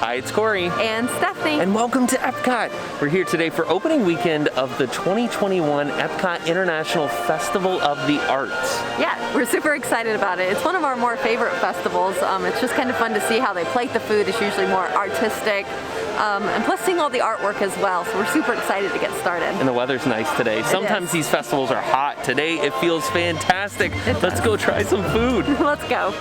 Hi, it's Cory. And Stephanie. And welcome to EPCOT. We're here today for opening weekend of the 2021 EPCOT International Festival of the Arts. Yeah, we're super excited about it. It's one of our more favorite festivals. It's just kind of fun to see how they plate the food. It's usually more artistic. And plus seeing all the artwork as well. So we're super excited to get started. And the weather's nice today. Sometimes these festivals are hot. Today it feels fantastic. Let's go try some food. Let's go.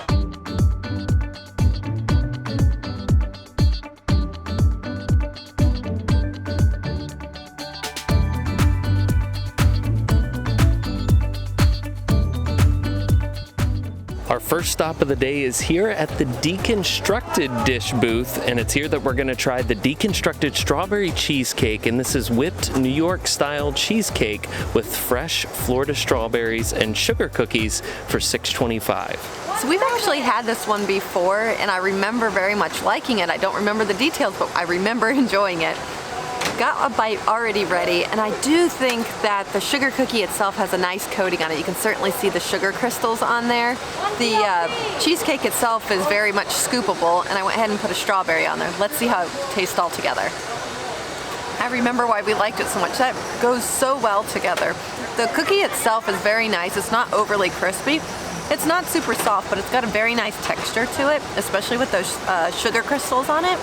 Our first stop of the day is here at the Deconstructed Dish booth, and it's here that we're gonna try the Deconstructed Strawberry Cheesecake, and this is whipped New York style cheesecake with fresh Florida strawberries and sugar cookies for $6.25. So we've actually had this one before, and I remember very much liking it. I don't remember the details, but I remember enjoying it. Got a bite already ready, and I do think that the sugar cookie itself has a nice coating on it. You can certainly see the sugar crystals on there. The cheesecake itself is very much scoopable, and I went ahead and put a strawberry on there. Let's see how it tastes all together. I remember why we liked it so much. That goes so well together. The cookie itself is very nice. It's not overly crispy. It's not super soft, but it's got a very nice texture to it, especially with those sugar crystals on it.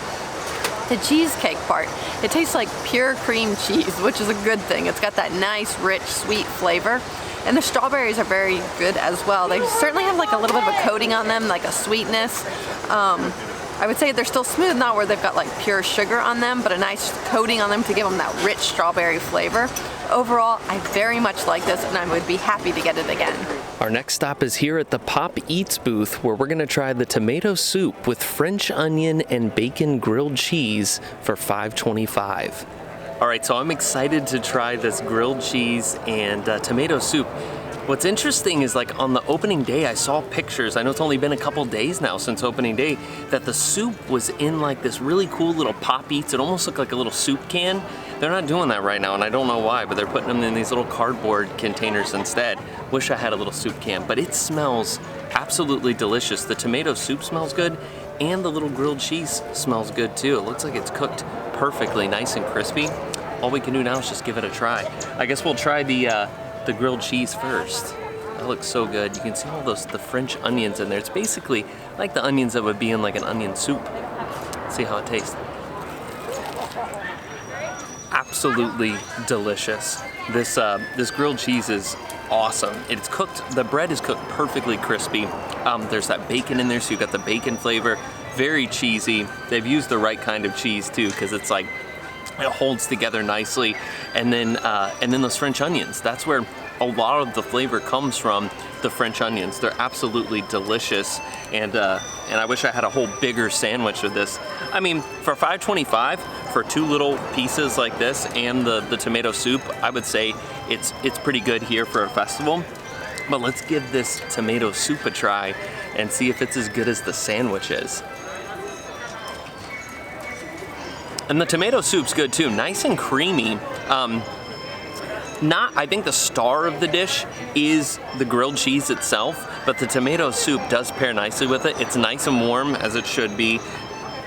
The cheesecake part, it tastes like pure cream cheese, which is a good thing. It's got that nice, rich, sweet flavor. And the strawberries are very good as well. They certainly have like a little bit of a coating on them, like a sweetness. I would say they're still smooth, not where they've got like pure sugar on them, but a nice coating on them to give them that rich strawberry flavor. Overall, I very much like this, and I would be happy to get it again. Our next stop is here at the Pop Eats booth, where we're gonna try the tomato soup with French onion and bacon grilled cheese for $5.25. All right, so I'm excited to try this grilled cheese and tomato soup. What's interesting is, like, on the opening day, I saw pictures, I know it's only been a couple days now since opening day, that the soup was in like this really cool little Pop Eats. It almost looked like a little soup can. They're not doing that right now, and I don't know why, but they're putting them in these little cardboard containers instead. Wish I had a little soup can, but it smells absolutely delicious. The tomato soup smells good, and the little grilled cheese smells good too. It looks like it's cooked perfectly, nice and crispy. All we can do now is just give it a try. I guess we'll try the grilled cheese first. That looks so good. You can see all the French onions in there. It's basically like the onions that would be in like an onion soup. Let's see how it tastes. Absolutely delicious. This grilled cheese is awesome. It's cooked, the bread is cooked perfectly crispy. There's that bacon in there, so you got the bacon flavor. Very cheesy. They've used the right kind of cheese too, because it's like, it holds together nicely. And then those French onions, that's where a lot of the flavor comes from, the French onions. They're absolutely delicious, and I wish I had a whole bigger sandwich of this. I mean, for $5.25 for two little pieces like this and the tomato soup, I would say it's pretty good here for a festival. But let's give this tomato soup a try and see if it's as good as the sandwich is. And the tomato soup's good too, nice and creamy. I think the star of the dish is the grilled cheese itself, but the tomato soup does pair nicely with it. It's nice and warm, as it should be.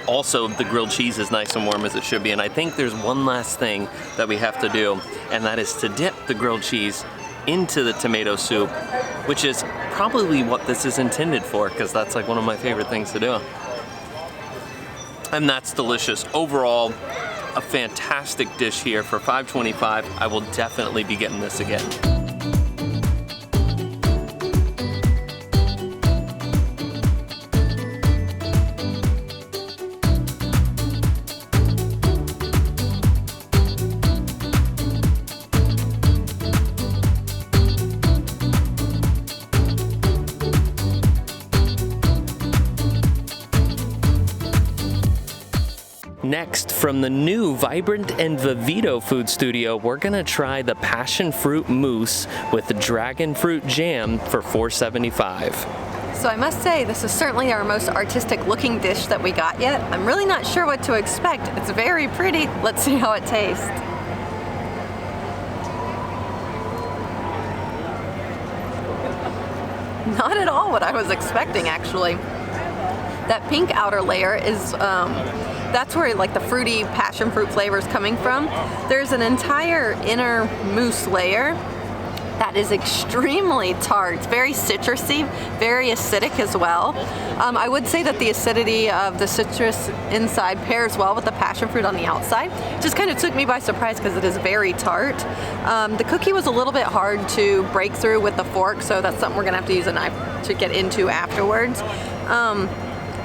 Also, the grilled cheese is nice and warm, as it should be. And I think there's one last thing that we have to do, and that is to dip the grilled cheese into the tomato soup, which is probably what this is intended for, because that's like one of my favorite things to do. And that's delicious. Overall, a fantastic dish here for $5.25. I will definitely be getting this again. Next, from the new Vibrant and Vivito food studio, we're gonna try the Passionfruit Mousse with the dragon fruit jam for $4.75. So I must say, this is certainly our most artistic looking dish that we got yet. I'm really not sure what to expect. It's very pretty. Let's see how it tastes. Not at all what I was expecting, actually. That pink outer layer is that's where like the fruity passion fruit flavor is coming from. There's an entire inner mousse layer that is extremely tart. It's very citrusy, very acidic as well. I would say that the acidity of the citrus inside pairs well with the passion fruit on the outside. Just kind of took me by surprise because it is very tart. The cookie was a little bit hard to break through with the fork, so that's something we're gonna have to use a knife to get into afterwards.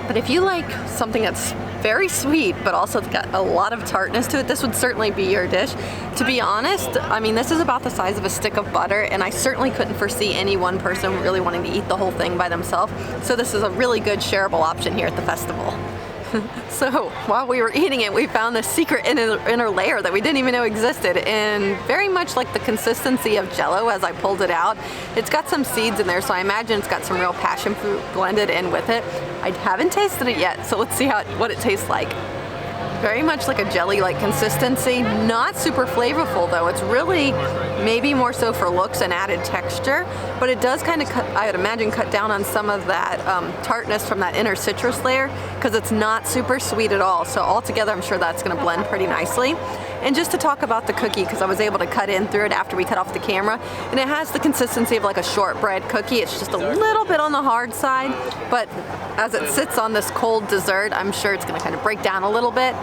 But if you like something that's very sweet, but also it's got a lot of tartness to it, this would certainly be your dish. To be honest, I mean, this is about the size of a stick of butter, and I certainly couldn't foresee any one person really wanting to eat the whole thing by themselves. So this is a really good shareable option here at the festival. So while we were eating it, we found this secret inner layer that we didn't even know existed, and very much like the consistency of Jell-O as I pulled it out. It's got some seeds in there, so I imagine it's got some real passion fruit blended in with it. I haven't tasted it yet, so let's see what it tastes like. Very much like a jelly-like consistency, not super flavorful though. It's really maybe more so for looks and added texture, but it does kind of cut, I would imagine, cut down on some of that tartness from that inner citrus layer, because it's not super sweet at all. So altogether, I'm sure that's going to blend pretty nicely. And just to talk about the cookie, because I was able to cut in through it after we cut off the camera, and it has the consistency of like a shortbread cookie. It's just a little bit on the hard side, but as it sits on this cold dessert, I'm sure it's going to kind of break down a little bit.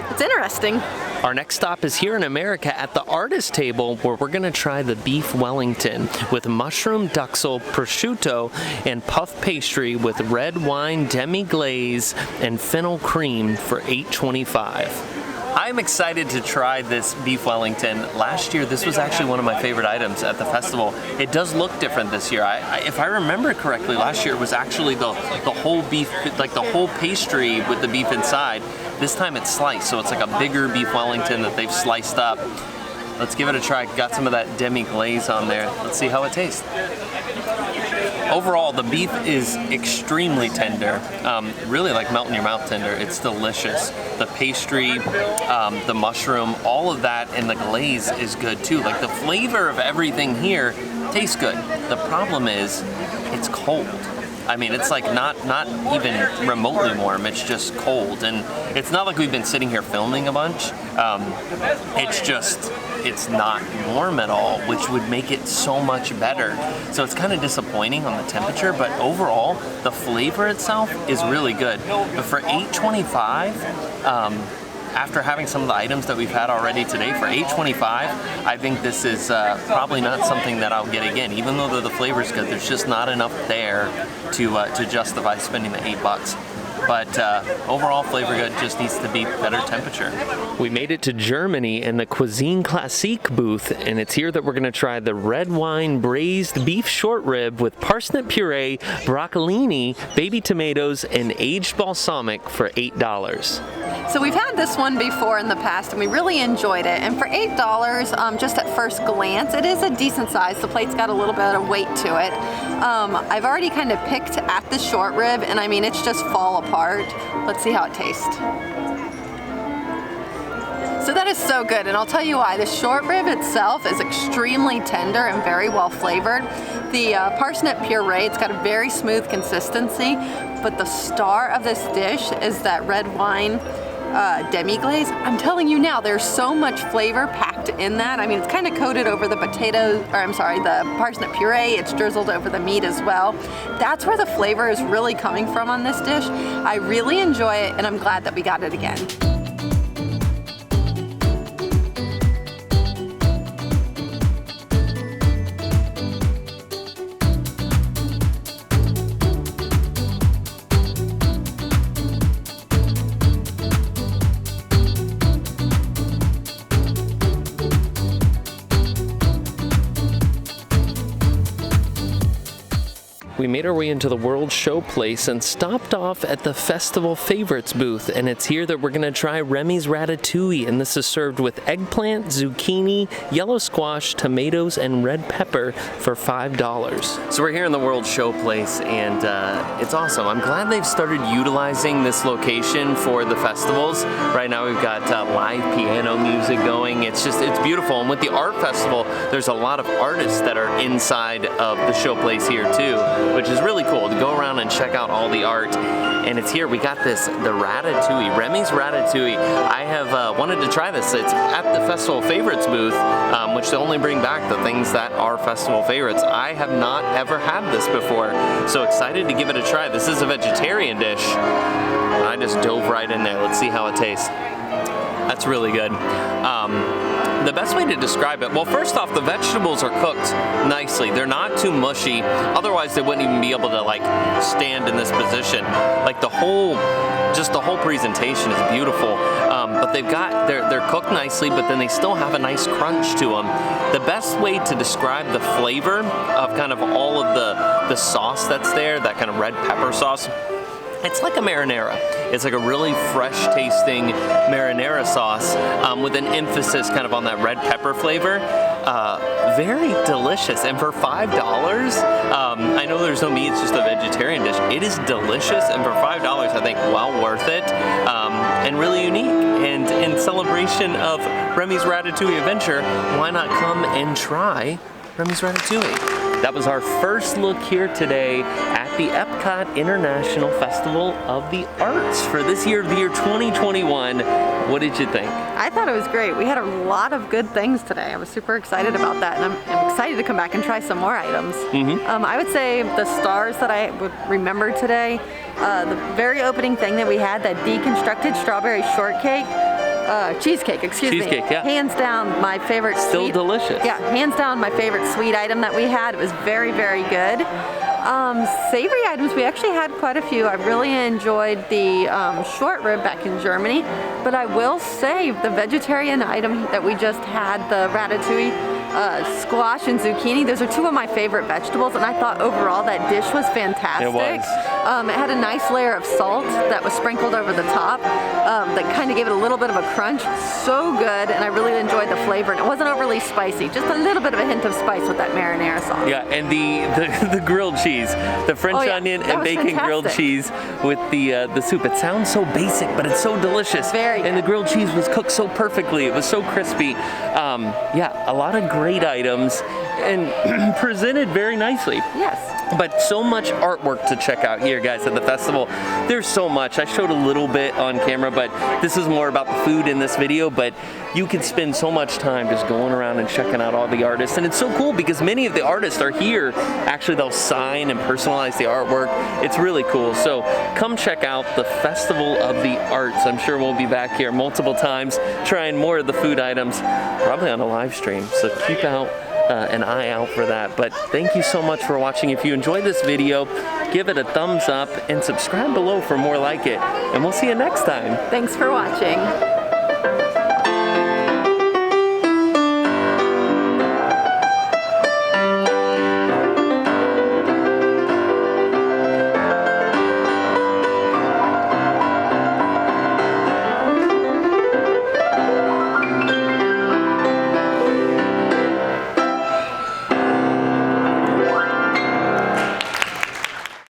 It's interesting. Our next stop is here in America at the artist table, where we're going to try the beef Wellington with mushroom duxel, prosciutto, and puff pastry with red wine demi-glaze and fennel cream for $8.25. I'm excited to try this beef Wellington. Last year, this was actually one of my favorite items at the festival. It does look different this year. If I remember correctly, last year it was actually the whole beef, like the whole pastry with the beef inside. This time it's sliced, so it's like a bigger beef Wellington that they've sliced up. Let's give it a try. Got some of that demi-glaze on there. Let's see how it tastes. Overall, the beef is extremely tender, really like melt in your mouth tender. It's delicious. The pastry, the mushroom, all of that, and the glaze is good too. Like the flavor of everything here tastes good. The problem is, it's cold. I mean, it's like not even remotely warm. It's just cold, and it's not like we've been sitting here filming a bunch. It's not warm at all, which would make it so much better. So it's kind of disappointing on the temperature, but overall, the flavor itself is really good. But for $8.25, after having some of the items that we've had already today, for $8.25, I think this is probably not something that I'll get again. Even though the flavor's good, there's just not enough there to justify spending the $8. But overall, flavor good, just needs to be better temperature. We made it to Germany in the Cuisine Classique booth, and it's here that we're going to try the red wine braised beef short rib with parsnip puree, broccolini, baby tomatoes, and aged balsamic for $8. So we've had this one before in the past, and we really enjoyed it. And for $8, just at first glance, it is a decent size. The plate's got a little bit of weight to it. I've already kind of picked at the short rib, and I mean, it's just fall apart. Let's see how it tastes. So that is so good, and I'll tell you why. The short rib itself is extremely tender and very well flavored. The parsnip puree, it's got a very smooth consistency, but the star of this dish is that red wine demi-glaze. I'm telling you now, there's so much flavor packed in that. I mean, it's kind of coated over the the parsnip puree. It's drizzled over the meat as well. That's where the flavor is really coming from on this dish. I really enjoy it, and I'm glad that we got it again. We made our way into the World Showplace and stopped off at the Festival Favorites booth, and it's here that we're going to try Remys Ratatouille, and this is served with eggplant, zucchini, yellow squash, tomatoes, and red pepper for $5. So we're here in the World Showplace, and it's awesome. I'm glad they've started utilizing this location for the festivals. Right now we've got live piano music going. It's beautiful, and with the art festival, there's a lot of artists that are inside of the showplace here too. which is really cool to go around and check out all the art. And it's here, we got this, the Ratatouille, Remys Ratatouille. I have wanted to try this. It's at the Festival Favorites booth, which they only bring back the things that are festival favorites. I have not ever had this before, so excited to give it a try. This is a vegetarian dish. I just dove right in there. Let's see how it tastes. That's really good. The best way to describe it, well, first off, the vegetables are cooked nicely. They're not too mushy. Otherwise, they wouldn't even be able to like stand in this position. Like the whole presentation is beautiful. But they're cooked nicely, but then they still have a nice crunch to them. The best way to describe the flavor of kind of all of the sauce that's there, that kind of red pepper sauce, it's like a marinara. It's like a really fresh tasting marinara sauce with an emphasis kind of on that red pepper flavor. Very delicious. And for $5, I know there's no meat, it's just a vegetarian dish. It is delicious, and for $5, I think well worth it, and really unique. And in celebration of Remys Ratatouille Adventure, why not come and try Remys Ratatouille? That was our first look here today at the EPCOT International Festival of the Arts for this year, the year 2021. What did you think? I thought it was great. We had a lot of good things today. I was super excited about that, and I'm excited to come back and try some more items. I would say the stars that I would remember today, the very opening thing that we had, that deconstructed strawberry shortcake, cheesecake, excuse me. Cheesecake, yeah. Hands down my favorite Still sweet. delicious. Yeah, hands down my favorite sweet item that we had. It was very, very good. Savory items, we actually had quite a few. I really enjoyed the short rib back in Germany, but I will say the vegetarian item that we just had, the ratatouille, squash and zucchini, those are two of my favorite vegetables, and I thought overall that dish was fantastic. It was. It had a nice layer of salt that was sprinkled over the top that kind of gave it a little bit of a crunch. So good, and I really enjoyed the flavor, and it wasn't overly spicy, just a little bit of a hint of spice with that marinara sauce. Yeah, and the grilled cheese, the French onion and bacon grilled cheese with the soup. It sounds so basic, but it's so delicious. Very good. And the grilled cheese was cooked so perfectly. It was so crispy. Yeah, a lot of great items and presented very nicely. Yes. But so much artwork to check out here, guys, at the festival. There's so much. I showed a little bit on camera, but this is more about the food in this video. But you could spend so much time just going around and checking out all the artists. And it's so cool because many of the artists are here. Actually, they'll sign and personalize the artwork. It's really cool. So come check out the Festival of the Arts. I'm sure we'll be back here multiple times trying more of the food items, probably on a live stream. So keep out an eye out for that. But thank you so much for watching. If you enjoyed this video, give it a thumbs up and subscribe below for more like it. And we'll see you next time. Thanks for watching.